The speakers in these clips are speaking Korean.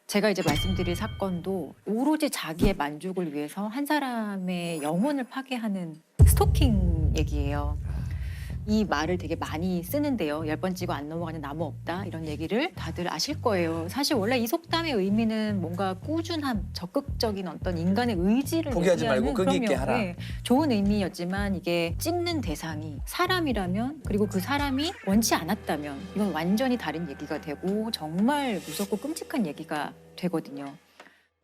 제가 이제 말씀드릴 사건도 오로지 자기의 만족을 위해서 한 사람의 영혼을 파괴하는 스토킹 얘기예요. 이 말을 되게 많이 쓰는데요. 10번 찍어 안 넘어가는 나무 없다 이런 얘기를 다들 아실 거예요. 사실 원래 이 속담의 의미는 뭔가 꾸준함, 적극적인 어떤 인간의 의지를 포기하지 얘기하는, 말고 끈기 있게 그럼요. 하라. 네, 좋은 의미였지만 이게 찍는 대상이 사람이라면 그리고 그 사람이 원치 않았다면 이건 완전히 다른 얘기가 되고 정말 무섭고 끔찍한 얘기가 되거든요.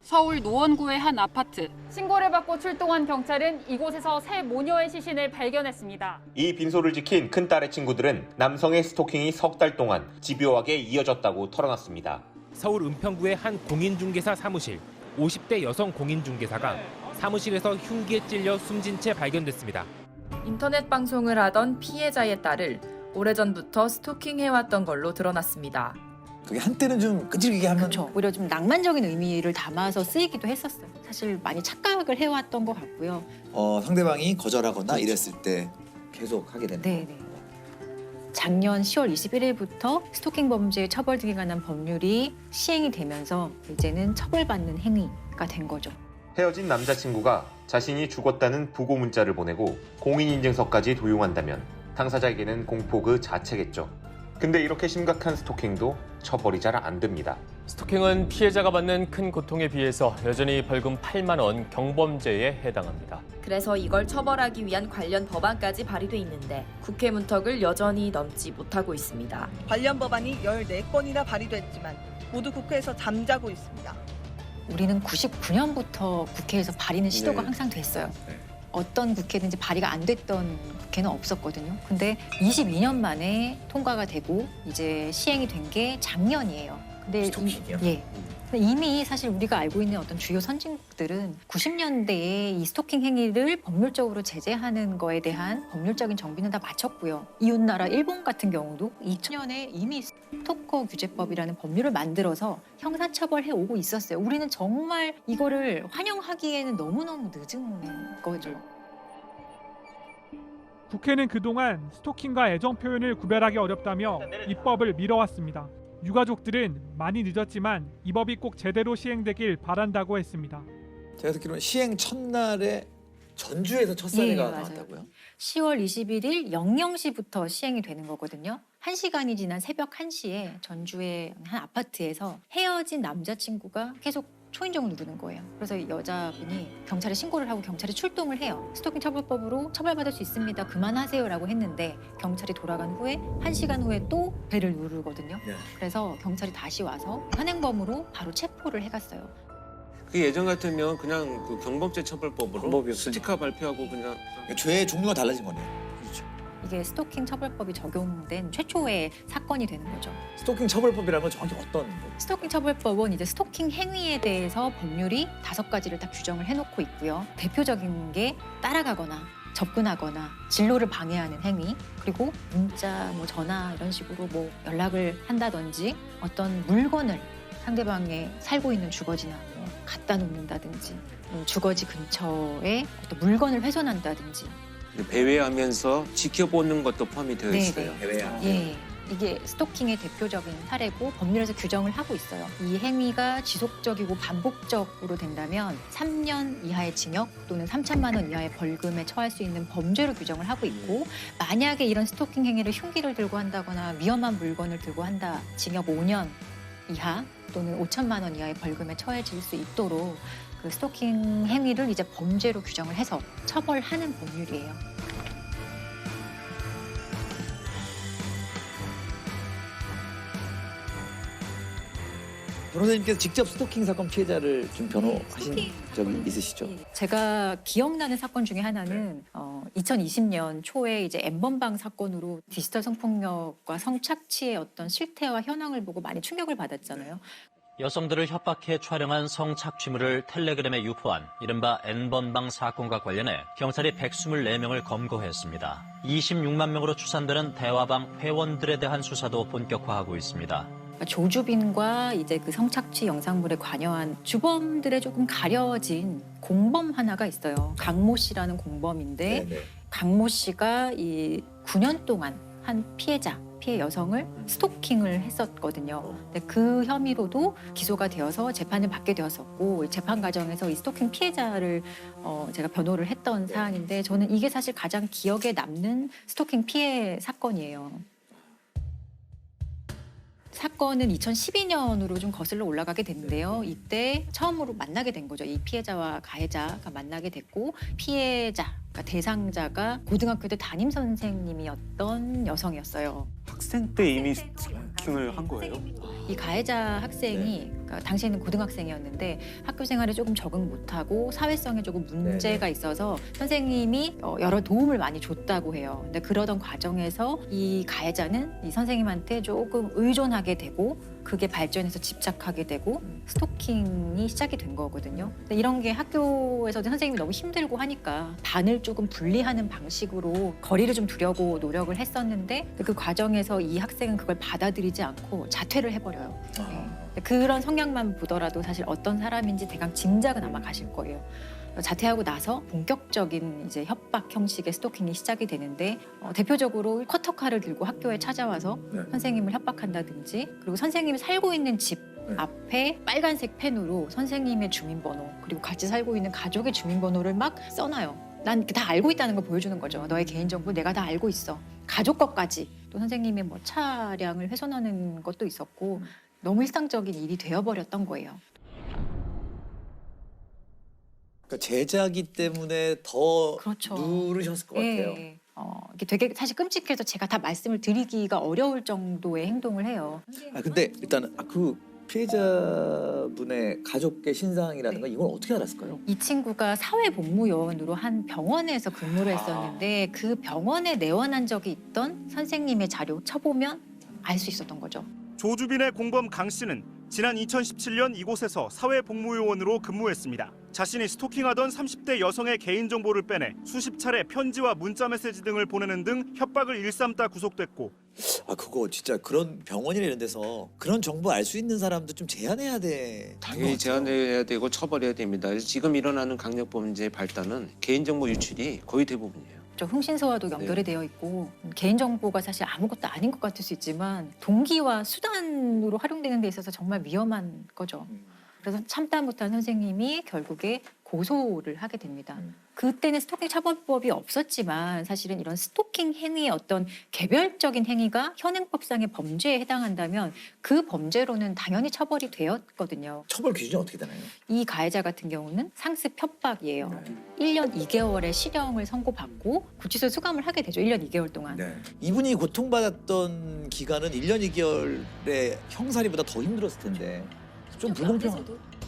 서울 노원구의 한 아파트. 신고를 받고 출동한 경찰은 이곳에서 새 모녀의 시신을 발견했습니다. 이 빈소를 지킨 큰딸의 친구들은 남성의 스토킹이 석 달 동안 집요하게 이어졌다고 털어놨습니다. 서울 은평구의 한 공인중개사 사무실. 50대 여성 공인중개사가 사무실에서 흉기에 찔려 숨진 채 발견됐습니다. 인터넷 방송을 하던 피해자의 딸을 오래전부터 스토킹해왔던 걸로 드러났습니다. 그게 한때는 좀 끈질기게 하면 그렇죠. 오히려 좀 낭만적인 의미를 담아서 쓰이기도 했었어요. 사실 많이 착각을 해왔던 것 같고요. 상대방이 거절하거나 이랬을 때 계속 하게 된다. 네. 작년 10월 21일부터 스토킹 범죄 처벌 등에 관한 법률이 시행이 되면서 이제는 처벌받는 행위가 된 거죠. 헤어진 남자친구가 자신이 죽었다는 부고 문자를 보내고 공인인증서까지 도용한다면 당사자에게는 공포 그 자체겠죠. 근데 이렇게 심각한 스토킹도 처벌이 잘 안 됩니다. 스토킹은 피해자가 받는 큰 고통에 비해서 여전히 벌금 8만 원 경범죄에 해당합니다. 그래서 이걸 처벌하기 위한 관련 법안까지 발의돼 있는데 국회 문턱을 여전히 넘지 못하고 있습니다. 관련 법안이 14건이나 발의됐지만 모두 국회에서 잠자고 있습니다. 우리는 99년부터 국회에서 발의는 시도가 네. 항상 됐어요. 네. 어떤 국회든지 발의가 안 됐던 국회는 없었거든요. 근데 22년 만에 통과가 되고 이제 시행이 된 게 작년이에요. 근데 스토킹이요? 예. 근데 이미 사실 우리가 알고 있는 어떤 주요 선진국들은 90년대에 이 스토킹 행위를 법률적으로 제재하는 거에 대한 법률적인 정비는 다 마쳤고요. 이웃나라 일본 같은 경우도 2000년에 이미 스토커 규제법이라는 법률을 만들어서 형사처벌해 오고 있었어요. 우리는 정말 이거를 환영하기에는 너무너무 늦은 거죠. 국회는 그동안 스토킹과 애정 표현을 구별하기 어렵다며 입법을 미뤄왔습니다. 유가족들은 많이 늦었지만 이 법이 꼭 제대로 시행되길 바란다고 했습니다. 제가 듣기로는 시행 첫날에 전주에서 첫 사례가 예, 맞아요. 나왔다고요? 10월 21일 00시부터 시행이 되는 거거든요. 1시간이 지난 새벽 1시에 전주의 한 아파트에서 헤어진 남자친구가 계속 초인종을 누르는 거예요. 그래서 여자분이 경찰에 신고를 하고 경찰이 출동을 해요. 스토킹 처벌법으로 처벌받을 수 있습니다. 그만하세요라고 했는데 경찰이 돌아간 후에 1시간 후에 또 벨을 누르거든요. 네. 그래서 경찰이 다시 와서 현행범으로 바로 체포를 해갔어요. 그 예전 같으면 그냥 그 경범죄 처벌법으로 방법이 없으니까. 스티커 발표하고 그냥 그러니까 죄의 종류가 달라진 거네요. 그렇죠. 이게 스토킹 처벌법이 적용된 최초의 사건이 되는 거죠. 스토킹 처벌법이라는 건 정확히 어떤 거? 스토킹 처벌법은 이제 스토킹 행위에 대해서 법률이 5가지를 딱 규정을 해놓고 있고요. 대표적인 게 따라가거나 접근하거나 진로를 방해하는 행위, 그리고 문자, 전화 이런 식으로 연락을 한다든지 어떤 물건을 상대방의 살고 있는 주거지나 갖다 놓는다든지 주거지 근처에 어떤 물건을 훼손한다든지. 배회하면서 지켜보는 것도 포함이 되어 있어요. 해외야. 예, 이게 스토킹의 대표적인 사례고 법률에서 규정을 하고 있어요. 이 행위가 지속적이고 반복적으로 된다면 3년 이하의 징역 또는 3천만 원 이하의 벌금에 처할 수 있는 범죄로 규정을 하고 있고, 만약에 이런 스토킹 행위를 흉기를 들고 한다거나 위험한 물건을 들고 한다, 징역 5년 이하 또는 5천만 원 이하의 벌금에 처해질 수 있도록 그 스토킹 행위를 이제 범죄로 규정을 해서 처벌하는 법률이에요. 변호사님께서 직접 스토킹 사건 피해자를 좀 변호하신 스토킹 적이 있으시죠? 예. 제가 기억나는 사건 중에 하나는 2020년 초에 이제 N번방 사건으로 디지털 성폭력과 성착취의 어떤 실태와 현황을 보고 많이 충격을 받았잖아요. 여성들을 협박해 촬영한 성착취물을 텔레그램에 유포한 이른바 N번방 사건과 관련해 경찰이 124명을 검거했습니다. 26만 명으로 추산되는 대화방 회원들에 대한 수사도 본격화하고 있습니다. 조주빈과 이제 그 성착취 영상물에 관여한 주범들의 조금 가려진 공범 하나가 있어요. 강모 씨라는 공범인데, 네네. 강모 씨가 이 9년 동안 한 피해자 피해 여성을 스토킹을 했었거든요. 근데 그 혐의로도 기소가 되어서 재판을 받게 되었었고 재판 과정에서 이 스토킹 피해자를 제가 변호를 했던 사안인데 저는 이게 사실 가장 기억에 남는 스토킹 피해 사건이에요. 사건은 2012년으로 좀 거슬러 올라가게 됐는데요. 이때 처음으로 만나게 된 거죠. 이 피해자와 가해자가 만나게 됐고 피해자, 그러니까 대상자가 고등학교 때 담임 선생님이었던 여성이었어요. 학생 때 이미 스토킹을 한 거예요? 이 가해자 학생이 그러니까 당시에는 고등학생이었는데 학교 생활에 조금 적응 못하고 사회성에 조금 문제가 있어서 선생님이 여러 도움을 많이 줬다고 해요. 근데 그러던 과정에서 이 가해자는 이 선생님한테 조금 의존하게 되고 그게 발전해서 집착하게 되고 스토킹이 시작이 된 거거든요. 근데 이런 게 학교에서도 선생님이 너무 힘들고 하니까 반을 조금 분리하는 방식으로 거리를 좀 두려고 노력을 했었는데 그 과정에서 이 학생은 그걸 받아들이지 않고 자퇴를 해버려요. 네. 그런 성향만 보더라도 사실 어떤 사람인지 대강 짐작은 아마 가실 거예요. 자퇴하고 나서 본격적인 이제 협박 형식의 스토킹이 시작이 되는데 대표적으로 쿼터카를 들고 학교에 찾아와서 선생님을 협박한다든지 그리고 선생님이 살고 있는 집 앞에 빨간색 펜으로 선생님의 주민번호 그리고 같이 살고 있는 가족의 주민번호를 막 써놔요. 난 다 알고 있다는 걸 보여주는 거죠. 너의 개인정보 내가 다 알고 있어. 가족 것까지. 또 선생님의 뭐 차량을 훼손하는 것도 있었고 너무 일상적인 일이 되어버렸던 거예요. 그러니까 제자기 때문에 더 그렇죠. 누르셨을 것 같아요. 예. 이게 되게 사실 끔찍해서 제가 다 말씀을 드리기가 어려울 정도의 행동을 해요. 근데 일단 그 피해자분의 가족의 신상이라든가 이건 어떻게 알았을까요? 이 친구가 사회복무요원으로 한 병원에서 근무를 했었는데 그 병원에 내원한 적이 있던 선생님의 자료 쳐보면 알 수 있었던 거죠. 조주빈의 공범 강 씨는 지난 2017년 이곳에서 사회복무요원으로 근무했습니다. 자신이 스토킹하던 30대 여성의 개인정보를 빼내 수십 차례 편지와 문자메시지 등을 보내는 등 협박을 일삼다 구속됐고 그거 진짜 그런 병원이나 이런 데서 그런 정보 알 수 있는 사람도 좀 제한해야 돼. 당연히 제한해야 되고 처벌해야 됩니다. 지금 일어나는 강력범죄의 발단은 개인정보 유출이 거의 대부분이에요. 흥신소와도 연결이 되어 있고 개인정보가 사실 아무것도 아닌 것 같을 수 있지만 동기와 수단으로 활용되는 데 있어서 정말 위험한 거죠. 그래서 참다 못한 선생님이 결국에 고소를 하게 됩니다. 그때는 스토킹 처벌법이 없었지만 사실은 이런 스토킹 행위의 어떤 개별적인 행위가 현행법상의 범죄에 해당한다면 그 범죄로는 당연히 처벌이 되었거든요. 처벌 기준이 어떻게 되나요? 이 가해자 같은 경우는 상습 협박이에요. 1년 2개월의 실형을 선고받고 구치소에 수감을 하게 되죠. 1년 2개월 동안. 이분이 고통받았던 기간은 1년 2개월의 형사리보다 더 힘들었을 텐데 좀 불공평한.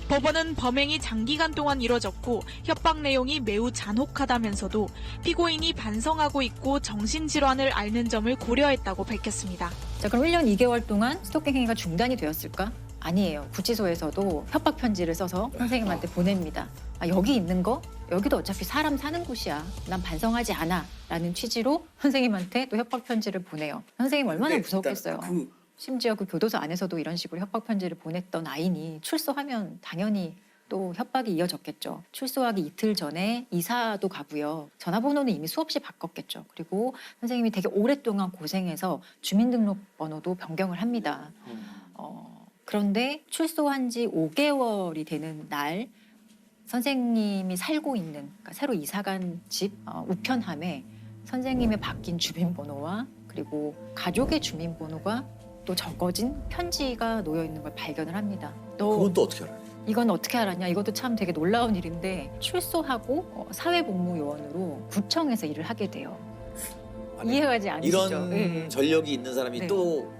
법원은 범행이 장기간 동안 이뤄졌고 협박 내용이 매우 잔혹하다면서도 피고인이 반성하고 있고 정신질환을 앓는 점을 고려했다고 밝혔습니다. 자, 그럼 1년 2개월 동안 스토킹 행위가 중단이 되었을까? 아니에요. 구치소에서도 협박 편지를 써서 선생님한테 보냅니다. 여기 있는 거? 여기도 어차피 사람 사는 곳이야. 난 반성하지 않아. 라는 취지로 선생님한테 또 협박 편지를 보내요. 선생님 얼마나 무섭겠어요. 심지어 그 교도소 안에서도 이런 식으로 협박 편지를 보냈던 아이니 출소하면 당연히 또 협박이 이어졌겠죠. 출소하기 이틀 전에 이사도 가고요. 전화번호는 이미 수없이 바꿨겠죠. 그리고 선생님이 되게 오랫동안 고생해서 주민등록번호도 변경을 합니다. 그런데 출소한 지 5개월이 되는 날 선생님이 살고 있는 그러니까 새로 이사간 집 우편함에 선생님의 바뀐 주민번호와 그리고 가족의 주민번호가 또 적어진 편지가 놓여 있는 걸 발견을 합니다. 그건 또 어떻게 알아요? 이건 어떻게 알았냐? 이것도 참 되게 놀라운 일인데 출소하고 사회복무요원으로 구청에서 일을 하게 돼요. 이해가지 않으시죠? 이런 전력이 있는 사람이 또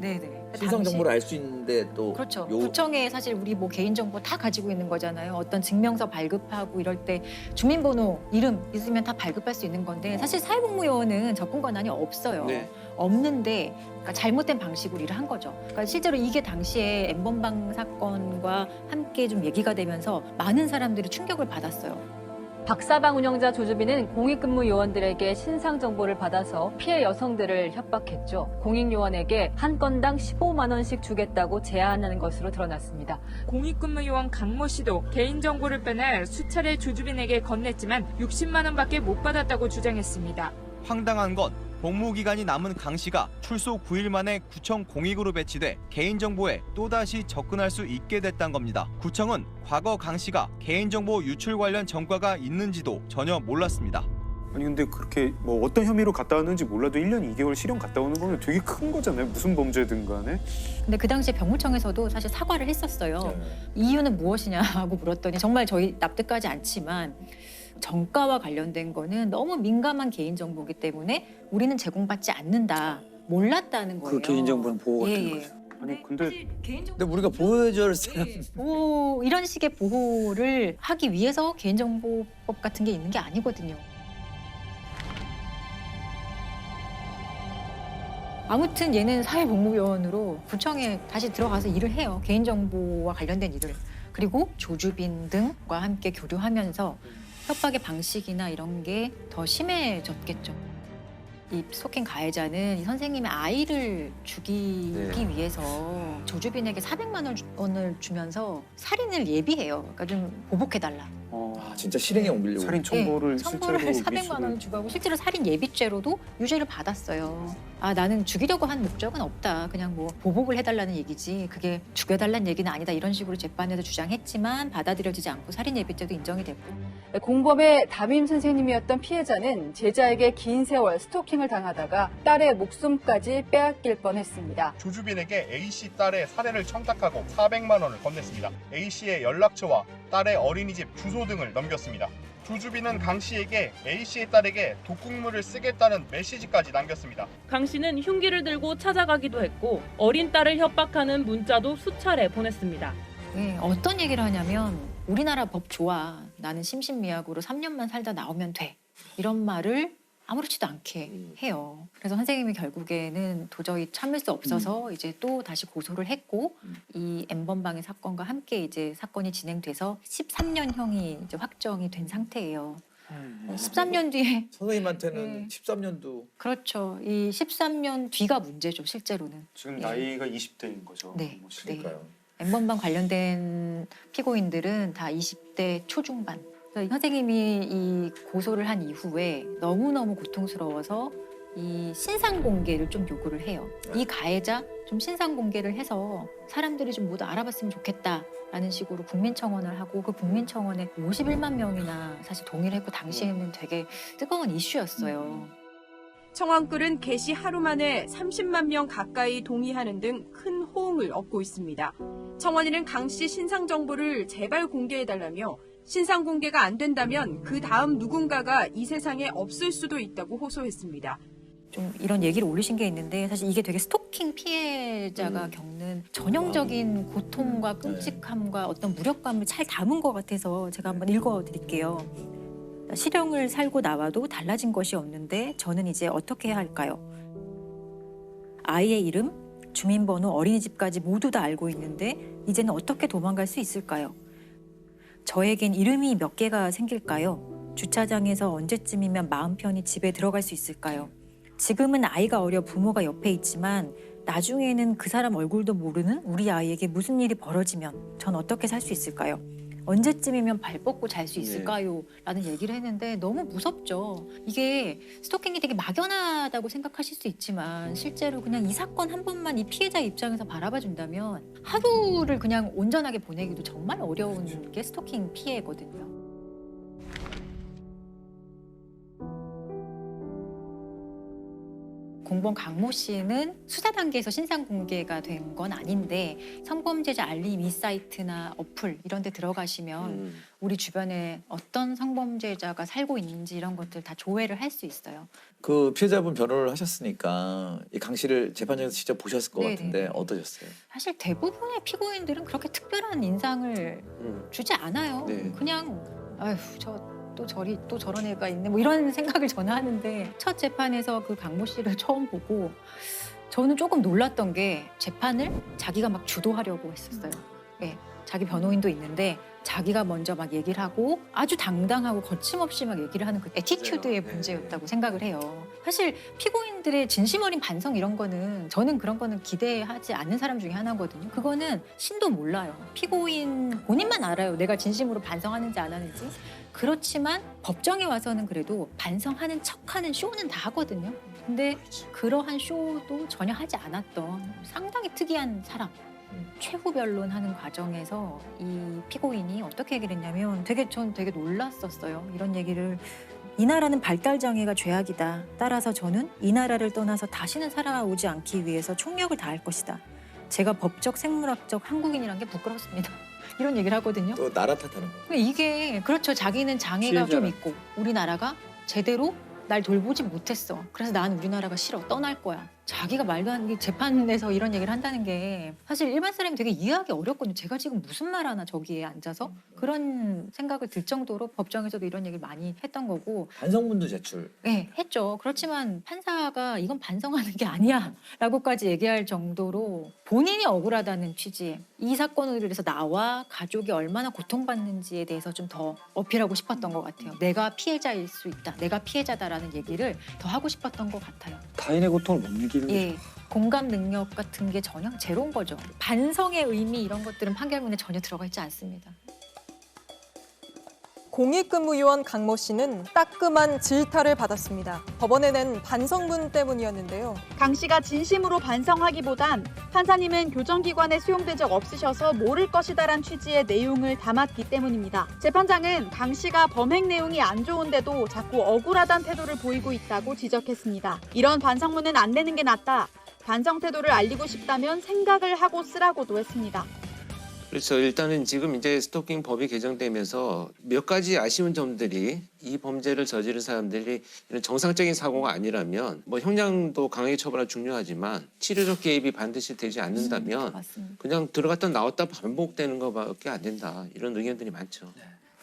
신상 정보를 알 수 있는데 또 그렇죠. 구청에 사실 우리 뭐 개인정보 다 가지고 있는 거잖아요. 어떤 증명서 발급하고 이럴 때 주민번호, 이름 있으면 다 발급할 수 있는 건데 사실 사회복무요원은 접근 권한이 없어요. 없는데 그러니까 잘못된 방식으로 일을 한 거죠. 그러니까 실제로 이게 당시에 N번방 사건과 함께 좀 얘기가 되면서 많은 사람들이 충격을 받았어요. 박사방 운영자 조주빈은 공익근무 요원들에게 신상 정보를 받아서 피해 여성들을 협박했죠. 공익요원에게 한 건당 15만 원씩 주겠다고 제안하는 것으로 드러났습니다. 공익근무 요원 강모 씨도 개인정보를 빼내 수차례 조주빈에게 건넸지만 60만 원밖에 못 받았다고 주장했습니다. 황당한 건 복무기간이 남은 강 씨가 출소 9일 만에 구청 공익으로 배치돼 개인정보에 또다시 접근할 수 있게 됐단 겁니다. 구청은 과거 강 씨가 개인정보 유출 관련 전과가 있는지도 전혀 몰랐습니다. 아니 근데 그렇게 뭐 어떤 혐의로 갔다 왔는지 몰라도 1년 2개월 실형 갔다 오는 거는 되게 큰 거잖아요. 무슨 범죄든 간에. 근데 그 당시에 병무청에서도 사실 사과를 했었어요. 이유는 무엇이냐고 물었더니 정말 저희 납득하지 않지만 정가와 관련된 거는 너무 민감한 개인정보이기 때문에 우리는 제공받지 않는다. 몰랐다는 거예요. 그 개인정보는 보호가 되는 거죠. 아니 근데 우리가 보호해줄 사람 이런 식의 보호를 하기 위해서 개인정보법 같은 게 있는 게 아니거든요. 아무튼 얘는 사회복무요원으로 구청에 다시 들어가서 일을 해요. 개인정보와 관련된 일을. 그리고 조주빈 등과 함께 교류하면서 협박의 방식이나 이런 게 더 심해졌겠죠. 이 스토킹 가해자는 이 선생님의 아이를 죽이기 위해서 조주빈에게 400만 원을 주면서 살인을 예비해요. 그러니까 좀 보복해달라. 진짜 실행에 옮기려고. 살인 첨보를 첨보를 실제로 400만 원을 주고 하고 실제로 살인 예비죄로도 유죄를 받았어요. 나는 죽이려고 한 목적은 없다. 그냥 뭐 보복을 해달라는 얘기지. 그게 죽여달라는 얘기는 아니다. 이런 식으로 재판에서 주장했지만 받아들여지지 않고 살인 예비죄도 인정이 됐고. 공범의 담임 선생님이었던 피해자는 제자에게 긴 세월 스토킹을 당하다가 딸의 목숨까지 빼앗길 뻔했습니다. 조주빈에게 A씨 딸의 살해를 청탁하고 400만 원을 건넸습니다. A씨의 연락처와 딸의 어린이집 주소 등을 넘겼습니다. 조주빈은 강 씨에게 A씨의 딸에게 독극물을 쓰겠다는 메시지까지 남겼습니다. 강 씨는 흉기를 들고 찾아가기도 했고 어린 딸을 협박하는 문자도 수차례 보냈습니다. 어떤 얘기를 하냐면 우리나라 법 좋아. 나는 심신미약으로 3년만 살다 나오면 돼. 이런 말을 아무렇지도 않게 해요. 그래서 선생님이 결국에는 도저히 참을 수 없어서 이제 또 다시 고소를 했고 이 N번방의 사건과 함께 이제 사건이 진행돼서 13년형이 이제 확정이 된 상태예요. 13년 뒤에 선생님한테는 13년도 그렇죠. 이 13년 뒤가 문제죠, 실제로는. 지금 나이가 20대인 거죠. 네. 그러니까요. N번방 관련된 피고인들은 다 20대 초중반. 선생님이 이 고소를 한 이후에 너무너무 고통스러워서 이 신상 공개를 좀 요구를 해요. 이 가해자 좀 신상 공개를 해서 사람들이 좀 모두 알아봤으면 좋겠다라는 식으로 국민청원을 하고 그 국민청원에 51만 명이나 사실 동의를 했고 당시에는 되게 뜨거운 이슈였어요. 청원글은 게시 하루 만에 30만 명 가까이 동의하는 등 큰 호응을 얻고 있습니다. 청원인은 강 씨 신상 정보를 제발 공개해달라며 신상 공개가 안 된다면 그 다음 누군가가 이 세상에 없을 수도 있다고 호소했습니다. 좀 이런 얘기를 올리신 게 있는데 사실 이게 되게 스토킹 피해자가 겪는 전형적인 고통과 끔찍함과 어떤 무력감을 잘 담은 것 같아서 제가 한번 읽어드릴게요. 실형을 살고 나와도 달라진 것이 없는데 저는 이제 어떻게 해야 할까요? 아이의 이름, 주민번호, 어린이집까지 모두 다 알고 있는데 이제는 어떻게 도망갈 수 있을까요? 저에겐 이름이 몇 개가 생길까요? 주차장에서 언제쯤이면 마음 편히 집에 들어갈 수 있을까요? 지금은 아이가 어려 부모가 옆에 있지만 나중에는 그 사람 얼굴도 모르는 우리 아이에게 무슨 일이 벌어지면 전 어떻게 살 수 있을까요? 언제쯤이면 발 뻗고 잘 수 있을까요? 라는 얘기를 했는데 너무 무섭죠. 이게 스토킹이 되게 막연하다고 생각하실 수 있지만 실제로 그냥 이 사건 한 번만 이 피해자 입장에서 바라봐 준다면 하루를 그냥 온전하게 보내기도 정말 어려운 게 스토킹 피해거든요. 공범 강모 씨는 수사 단계에서 신상 공개가 된 건 아닌데 성범죄자 알림 이 사이트나 어플 이런 데 들어가시면 우리 주변에 어떤 성범죄자가 살고 있는지 이런 것들 다 조회를 할 수 있어요. 그 피해자분 변호를 하셨으니까 이 강 씨를 재판장에서 직접 보셨을 것 네네. 같은데 어떠셨어요? 사실 대부분의 피고인들은 그렇게 특별한 인상을 주지 않아요. 네. 그냥 아휴 또 저런 애가 있네 뭐 이런 생각을 저는 하는데 첫 재판에서 그 강모 씨를 처음 보고 저는 조금 놀랐던 게 재판을 자기가 막 주도하려고 했었어요. 네, 자기 변호인도 있는데 자기가 먼저 막 얘기를 하고 아주 당당하고 거침없이 막 얘기를 하는 그 애티튜드의 문제였다고 생각을 해요. 사실 피고인들의 진심 어린 반성 이런 거는 저는 그런 거는 기대하지 않는 사람 중에 하나거든요. 그거는 신도 몰라요. 피고인 본인만 알아요. 내가 진심으로 반성하는지 안 하는지. 그렇지만 법정에 와서는 그래도 반성하는 척하는 쇼는 다 하거든요. 근데 그러한 쇼도 전혀 하지 않았던 상당히 특이한 사람. 최후 변론하는 과정에서 이 피고인이 어떻게 얘기를 했냐면 전 되게 놀랐었어요. 이런 얘기를. 이 나라는 발달 장애가 죄악이다. 따라서 저는 이 나라를 떠나서 다시는 살아오지 않기 위해서 총력을 다할 것이다. 제가 법적, 생물학적 한국인이란 게 부끄럽습니다. 이런 얘기를 하거든요. 또 나라 탓하는 거. 이게 그렇죠. 자기는 장애가 좀 피해자라. 있고 우리나라가 제대로 날 돌보지 못했어. 그래서 난 우리나라가 싫어. 떠날 거야. 자기가 말도 안 되게 재판에서 이런 얘기를 한다는 게 사실 일반 사람이 되게 이해하기 어렵거든요. 제가 지금 무슨 말 하나 저기에 앉아서 그런 생각을 들 정도로 법정에서도 이런 얘기를 많이 했던 거고. 반성문도 제출. 네, 했죠. 그렇지만 판사가 이건 반성하는 게 아니야 라고까지 얘기할 정도로 본인이 억울하다는 취지에 이 사건을 위해서 나와 가족이 얼마나 고통받는지에 대해서 좀 더 어필하고 싶었던 것 같아요. 내가 피해자일 수 있다. 내가 피해자다라는 얘기를 더 하고 싶었던 것 같아요. 타인의 고통을 못 느끼는 예, 공감 능력 같은 게 전혀 제로인 거죠. 반성의 의미 이런 것들은 판결문에 전혀 들어가 있지 않습니다. 공익근무요원 강모 씨는 따끔한 질타를 받았습니다. 법원에 낸 반성문 때문이었는데요. 강 씨가 진심으로 반성하기보단 판사님은 교정기관에 수용된 적 없으셔서 모를 것이다란 취지의 내용을 담았기 때문입니다. 재판장은 강 씨가 범행 내용이 안 좋은데도 자꾸 억울하단 태도를 보이고 있다고 지적했습니다. 이런 반성문은 안 내는 게 낫다. 반성 태도를 알리고 싶다면 생각을 하고 쓰라고도 했습니다. 그렇죠. 일단은 지금 이제 스토킹 법이 개정되면서 몇 가지 아쉬운 점들이 이 범죄를 저지른 사람들이 이런 정상적인 사고가 아니라면 뭐 형량도 강하게 처벌하기 중요하지만 치료적 개입이 반드시 되지 않는다면 그냥 들어갔다 나왔다 반복되는 것밖에 안 된다. 이런 의견들이 많죠.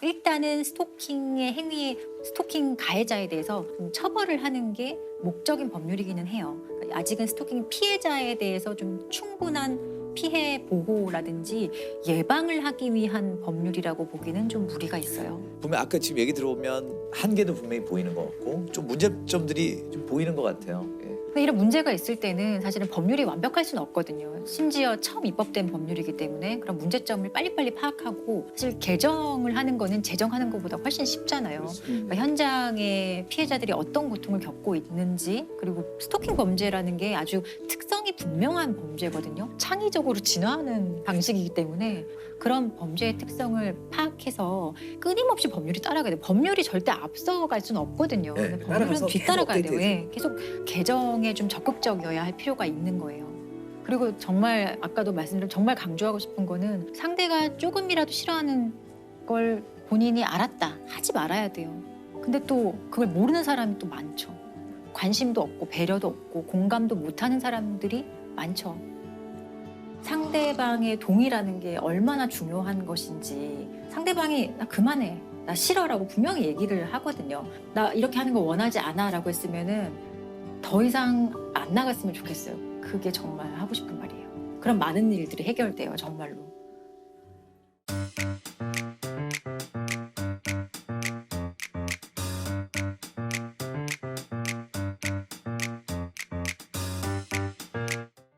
일단은 스토킹의 행위, 스토킹 가해자에 대해서 좀 처벌을 하는 게 목적인 법률이기는 해요. 아직은 스토킹 피해자에 대해서 좀 충분한 피해 보호라든지 예방을 하기 위한 법률이라고 보기는 좀 무리가 있어요. 분명 아까 지금 얘기 들어보면 한계도 분명히 보이는 것 같고 좀 문제점들이 좀 보이는 것 같아요. 근데 이런 문제가 있을 때는 사실은 법률이 완벽할 수는 없거든요. 심지어 처음 입법된 법률이기 때문에 그런 문제점을 빨리빨리 파악하고 사실 개정을 하는 거는 제정하는 것보다 훨씬 쉽잖아요. 그러니까 현장의 피해자들이 어떤 고통을 겪고 있는지 그리고 스토킹 범죄라는 게 아주 특성이 분명한 범죄거든요. 창의적으로 진화하는 방식이기 때문에 그런 범죄의 특성을 파악해서 끊임없이 법률이 따라가야 돼요. 법률이 절대 앞서갈 수는 없거든요. 네, 법률은 뒤따라가야 돼요. 계속 예, 계속 개정에 좀 적극적이어야 할 필요가 있는 거예요. 그리고 정말 아까도 말씀드린 정말 강조하고 싶은 거는 상대가 조금이라도 싫어하는 걸 본인이 알았다. 하지 말아야 돼요. 근데 또 그걸 모르는 사람이 또 많죠. 관심도 없고 배려도 없고 공감도 못하는 사람들이 많죠. 상대방의 동의라는 게 얼마나 중요한 것인지 상대방이 나 그만해, 나 싫어라고 분명히 얘기를 하거든요. 나 이렇게 하는 거 원하지 않아라고 했으면은 더 이상 안 나갔으면 좋겠어요. 그게 정말 하고 싶은 말이에요. 그럼 많은 일들이 해결돼요, 정말로.